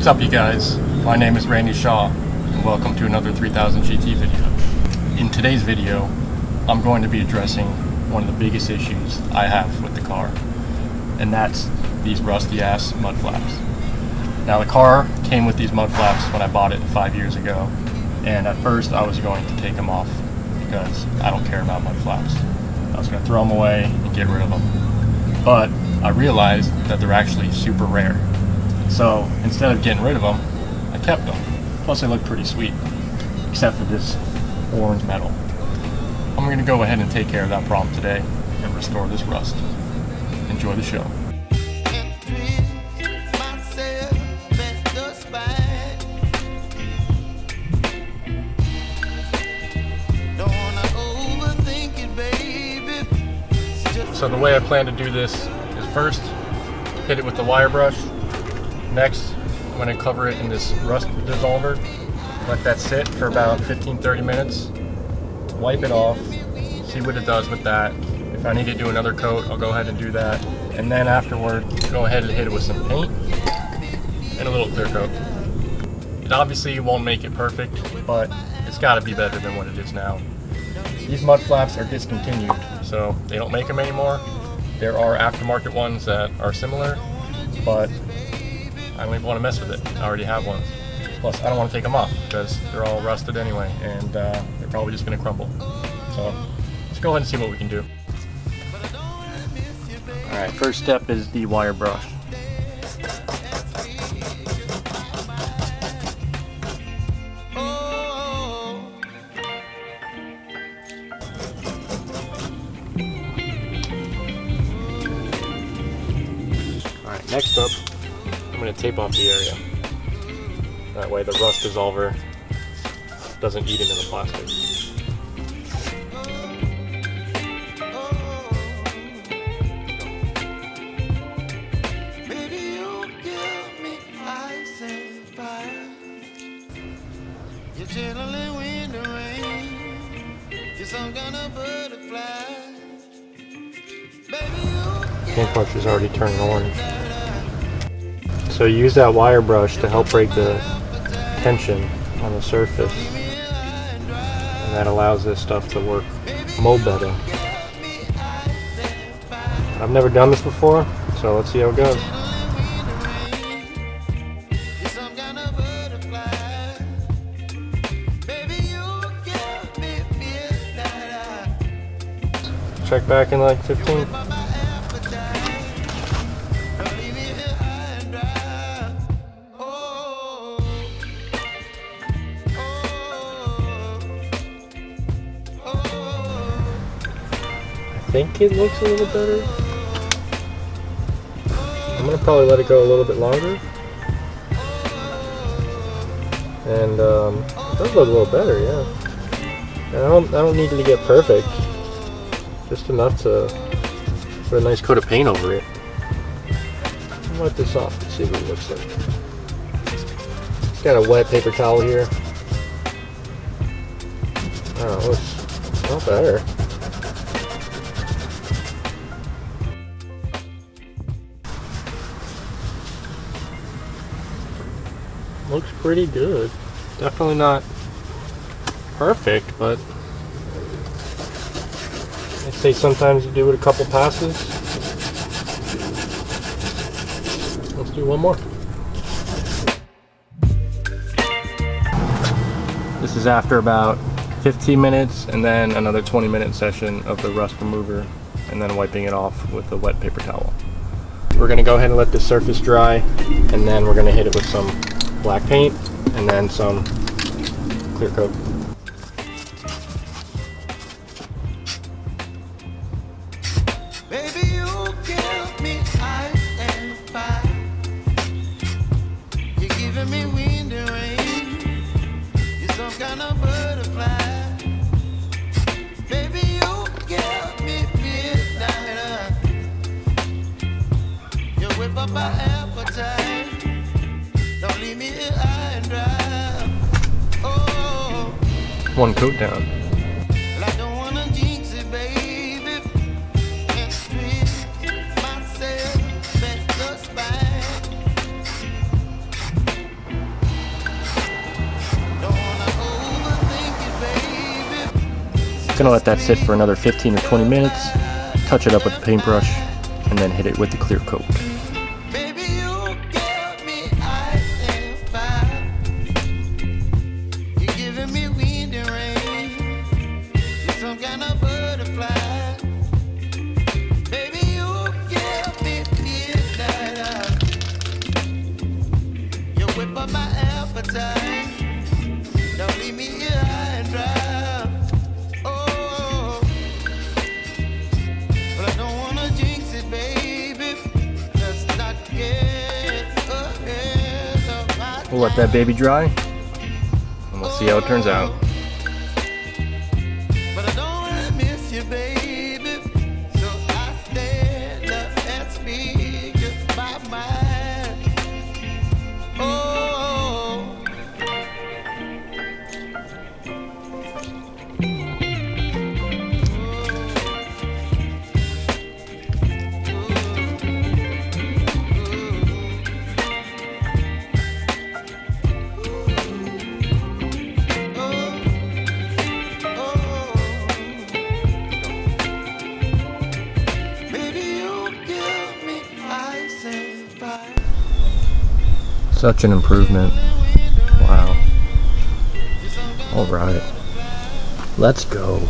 What's up, you guys? My name is Randy Shaw, and welcome to another 3000 GT video. In today's video, I'm going to be addressing one of the biggest issues I have with the car, and that's these rusty ass mud flaps. Now, the car came with these mud flaps when I bought it 5 years ago, and at first I was going to take them off because I don't care about mud flaps. I was going to throw them away and get rid of them. But I realized that they're actually super rare. So instead of getting rid of them, I kept them. Plus they look pretty sweet, except for this orange metal. I'm going to go ahead and take care of that problem today and restore this rust. Enjoy the show. So the way I plan to do this is first hit it with the wire brush. Next, I'm going to cover it in this rust dissolver. Let that sit for about 15-30 minutes. Wipe it off, see what it does with that. If I need to do another coat, I'll go ahead and do that. And then afterward, go ahead and hit it with some paint and a little clear coat. It obviously won't make it perfect, but it's got to be better than what it is now. These mud flaps are discontinued, so they don't make them anymore. There are aftermarket ones that are similar, but I don't even want to mess with it. I already have one. Plus, I don't want to take them off because they're all rusted anyway, and they're probably just going to crumble. So let's go ahead and see what we can do. Alright, first step is the wire brush. Alright, next up, I'm going to tape off the area. That way the rust dissolver doesn't eat into the plastic. Paintbrush is already turning orange. So use that wire brush to help break the tension on the surface, and that allows this stuff to work mold better. I've never done this before, so let's see how it goes. Check back in like 15. I think it looks a little better. I'm gonna probably let it go a little bit longer, and it does look a little better, yeah. And I don't need it to get perfect, just enough to put a nice coat of paint over it. I'll wipe this off and see what it looks like. Got a wet paper towel here. Oh, it looks a lot better. Looks pretty good. Definitely not perfect, but I'd say sometimes you do it a couple passes. Let's do one more. This is after about 15 minutes and then another 20-minute session of the rust remover, and then wiping it off with a wet paper towel. We're going to go ahead and let this surface dry, and then we're going to hit it with some black paint and then some clear coat. Baby, you give me ice and fire. You're giving me wind and rain. You're some kind of butterfly. Baby, you give me midnight. You whip up my appetite. Don't leave me here high and dry. Oh, One coat down. well, I don't wanna jinx it, baby. And twist myself at the spine. Gonna let that sit for another 15 or 20 minutes, touch it up with the paintbrush, and then hit it with the clear coat. Baby, you give me ice and fire. You're giving me wind and rain. You're some kind of butterfly. Baby, you give me midnight. You whip up my appetite. Don't leave me here high and dry. Oh, but I don't wanna jinx it, baby. Let's not get ahead of my We'll let that baby dry, and we'll see how it turns out. But I don't wanna miss you, baby. So I stand up and speak just my mind. Oh. Such an improvement. Wow. Alright. Let's go.